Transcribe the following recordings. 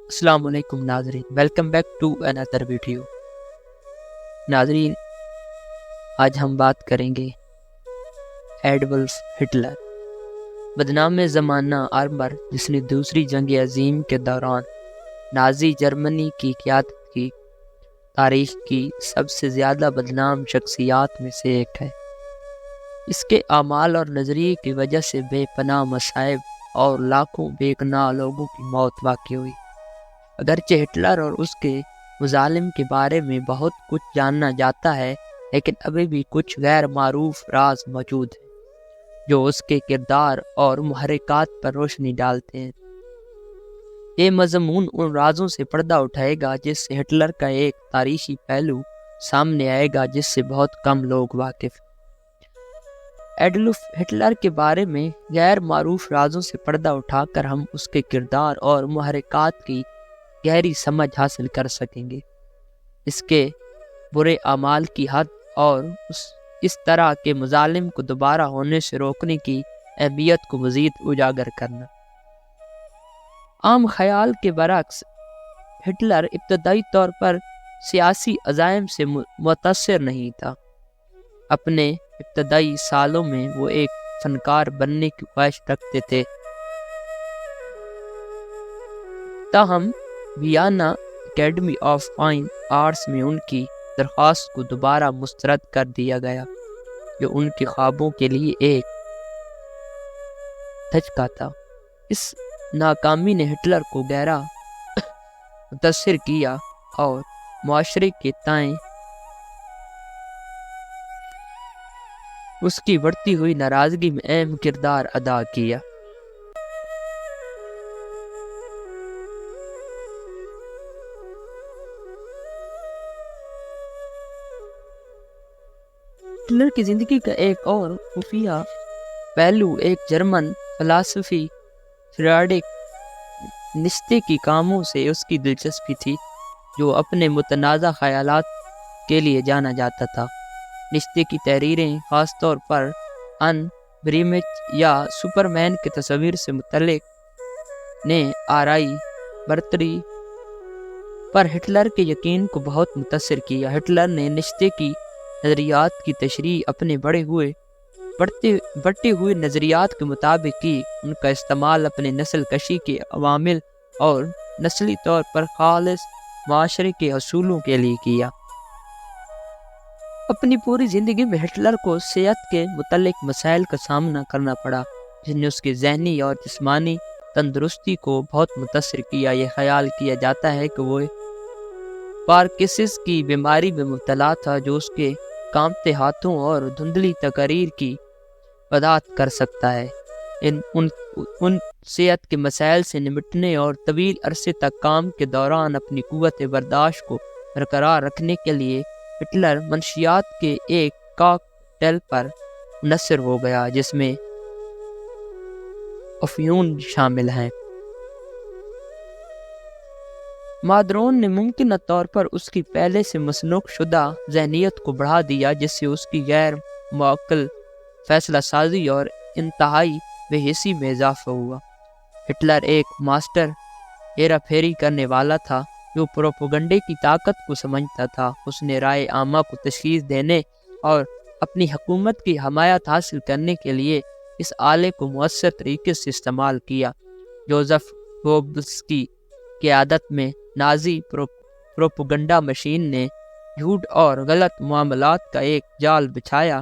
السلام علیکم ناظرین، welcome back to another video. ناظرین، آج ہم بات کریں گے ایڈولف ہٹلر، بدنام زمانہ آرمر، جس نے دوسری جنگ عظیم کے دوران نازی جرمنی کی قیادت کی تاریخ کی سب سے زیادہ بدنام شخصیات میں سے ایک ہے۔ اس کے اعمال اور نظریے کی وجہ سے بے پناہ مصائب اور لاکھوں بے گناہ لوگوں کی موت واقع ہوئی۔ اگرچہ ہٹلر اور اس کے مظالم کے بارے میں بہت کچھ جانا جاتا ہے، لیکن ابھی بھی کچھ غیر معروف راز موجود ہیں جو اس کے کردار اور محرکات پر روشنی ڈالتے ہیں۔ یہ مضمون ان رازوں سے پردہ اٹھائے گا جس سے ہٹلر کا ایک تاریخی پہلو سامنے آئے گا جس سے بہت کم لوگ واقف ہیں۔ ایڈولف ہٹلر کے بارے میں غیر معروف رازوں سے پردہ اٹھا کر ہم اس کے کردار اور محرکات کی گہری سمجھ حاصل کر سکیں گے، اس کے برے اعمال کی حد اور اس طرح کے مظالم کو دوبارہ ہونے سے روکنے کی اہمیت کو مزید اجاگر کرنا۔ عام خیال کے برعکس، ہٹلر ابتدائی طور پر سیاسی عزائم سے متاثر نہیں تھا۔ اپنے ابتدائی سالوں میں وہ ایک فنکار بننے کی خواہش رکھتے تھے، تاہم Vienna Academy of Fine Arts میں ان کی درخواست کو دوبارہ مسترد کر دیا گیا، جو ان کے خوابوں کے لیے ایک دھچکا تھا۔ اس ناکامی نے ہٹلر کو گہرا متاثر کیا اور معاشرے کے تئیں اس کی بڑھتی ہوئی ناراضگی میں اہم کردار ادا کیا۔ ہٹلر کی زندگی کا ایک اور خفیہ پہلو ایک جرمن فلسفی فریڈرک نیچے کی کاموں سے اس کی دلچسپی تھی، جو اپنے متنازع خیالات کے لیے جانا جاتا تھا۔ نیچے کی تحریریں خاص طور پر ان بریمچ یا سپرمین کے تصویر سے متعلق نے آرائی برتری پر ہٹلر کے یقین کو بہت متاثر کیا۔ ہٹلر نے نیچے کی نظریات کی تشریح اپنے بڑھتے ہوئے نظریات کے مطابق کی۔ ان کا استعمال اپنے نسل کشی کے عوامل اور نسلی طور پر خالص معاشرے کے اصولوں کے لیے کیا۔ اپنی پوری زندگی میں ہٹلر کو صحت کے متعلق مسائل کا سامنا کرنا پڑا، جس نے اس کی ذہنی اور جسمانی تندرستی کو بہت متاثر کیا۔ یہ خیال کیا جاتا ہے کہ وہ پارکنسنس کی بیماری میں مبتلا تھا، جو اس کے کانپتے ہاتھوں اور دھندلی تقاریر کی وضاحت کر سکتا ہے۔ ان صحت کے مسائل سے نمٹنے اور طویل عرصے تک کام کے دوران اپنی قوت برداشت کو برقرار رکھنے کے لیے ہٹلر منشیات کے ایک کاکٹیل پر منحصر ہو گیا، جس میں افیون شامل ہیں۔ مادرون نے ممکنہ طور پر اس کی پہلے سے مسلوق شدہ ذہنیت کو بڑھا دیا، جس سے اس کی غیر معقل فیصلہ سازی اور انتہائی بے حسی میں اضافہ ہوا۔ ہٹلر ایک ماسٹر ہیرا پھیری کرنے والا تھا، جو پروپیگنڈے کی طاقت کو سمجھتا تھا۔ اس نے رائے عامہ کو تشخیص دینے اور اپنی حکومت کی حمایت حاصل کرنے کے لیے اس آلے کو مؤثر طریقے سے استعمال کیا۔ جوزف گوبلز کی قیادت میں نازی پروپیگنڈا مشین نے جھوٹ اور غلط معاملات کا ایک جال بچھایا،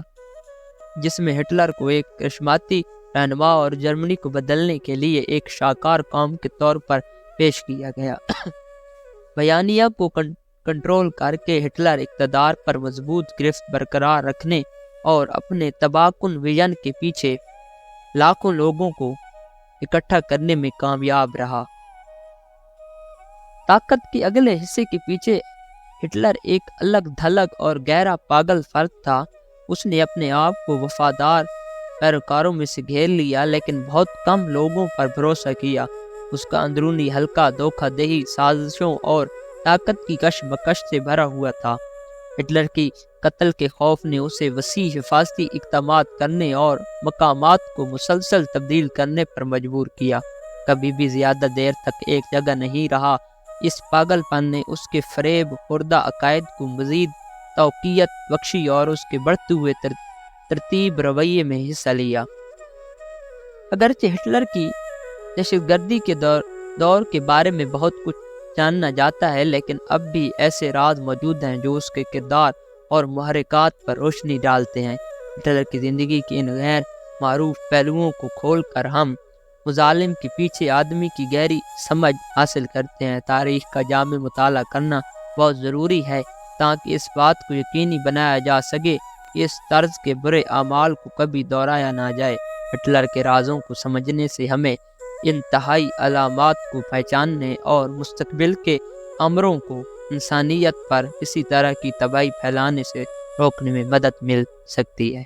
جس میں ہٹلر کو ایک کرشماتی رہنما اور جرمنی کو بدلنے کے لیے ایک شاہکار قوم کے طور پر پیش کیا گیا۔ بیانیہ کو کنٹرول کر کے ہٹلر اقتدار پر مضبوط گرفت برقرار رکھنے اور اپنے تباہ کن ویژن کے پیچھے لاکھوں لوگوں کو اکٹھا کرنے میں کامیاب رہا۔ طاقت کے اگلے حصے کے پیچھے ہٹلر ایک الگ تھلگ اور گہرا پاگل فرد تھا۔ اس نے اپنے آپ کو وفادار پیروکاروں میں سے گھیر لیا، لیکن بہت کم لوگوں پر بھروسہ کیا۔ اس کا اندرونی حلقہ دھوکہ دہی، سازشوں اور طاقت کی کشمکش سے بھرا ہوا تھا۔ ہٹلر کی قتل کے خوف نے اسے وسیع حفاظتی اقدامات کرنے اور مقامات کو مسلسل تبدیل کرنے پر مجبور کیا۔ کبھی بھی زیادہ دیر تک ایک جگہ نہیں رہا اس پاگل پن نے اس کے فریب خوردہ عقائد کو مزید توقیت بخشی اور اس کے بڑھتے ہوئے ترتیب رویے میں حصہ لیا۔ اگرچہ ہٹلر کی دہشت گردی کے دور کے بارے میں بہت کچھ جاننا جاتا ہے، لیکن اب بھی ایسے راز موجود ہیں جو اس کے کردار اور محرکات پر روشنی ڈالتے ہیں۔ ہٹلر کی زندگی کے ان غیر معروف پہلوؤں کو کھول کر ہم مظالم کے پیچھے آدمی کی گہری سمجھ حاصل کرتے ہیں۔ تاریخ کا جامع مطالعہ کرنا بہت ضروری ہے تاکہ اس بات کو یقینی بنایا جا سکے کہ اس طرز کے برے اعمال کو کبھی دہرایا نہ جائے۔ ہٹلر کے رازوں کو سمجھنے سے ہمیں انتہائی علامات کو پہچاننے اور مستقبل کے امروں کو انسانیت پر اسی طرح کی تباہی پھیلانے سے روکنے میں مدد مل سکتی ہے۔